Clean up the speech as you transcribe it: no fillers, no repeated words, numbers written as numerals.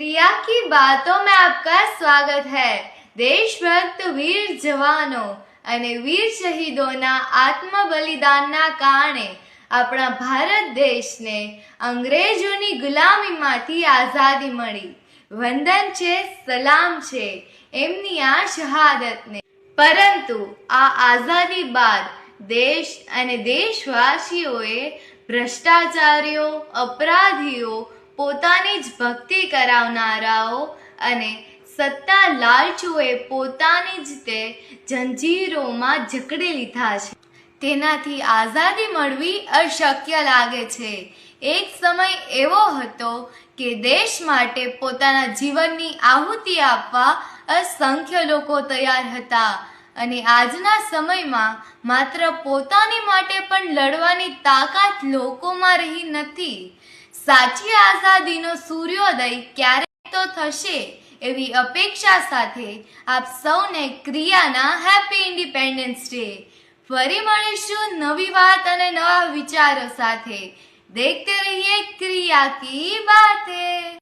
क्रिया की बातों में आपका स्वागत है। देशभक्त वीर जवानों અને વીર શહીદોના આત્મ બલિદાનના કારણે આપણા ભારત દેશને અંગ્રેજોની ગુલામીમાંથી આઝાદી મળી। વંદન છે, સલામ છે એમની આ શહાદતને। પરંતુ આ આઝાદી બાદ દેશ અને દેશવાસીઓએ ભ્રષ્ટાચારીઓ, અપરાધીઓ, પોતાની જ ભક્તિ કરાવનારાઓ અને સત્તા લાલચુએ પોતાની જ તે જંજીરોમાં જકડી લીધા છે। તેનાથી આઝાદી મળવી અશક્ય લાગે છે। એક સમય એવો હતો કે દેશ માટે પોતાના જીવનની આહુતિ આપવા અસંખ્ય લોકો તૈયાર હતા અને આજના સમયમાં માત્ર પોતાની માટે પણ લડવાની તાકાત લોકોમાં રહી નથી। સાચી આઝાદીનો સૂર્યોદય ક્યારે તો થશે એવી અપેક્ષા સાથે આપ સૌને ક્રિયાના હેપી ઇન્ડિપેન્ડન્સ ડે। ફરી મળીશું નવી વાત અને નવા વિચારો સાથે। देखते रहिए क्रिया की बातें।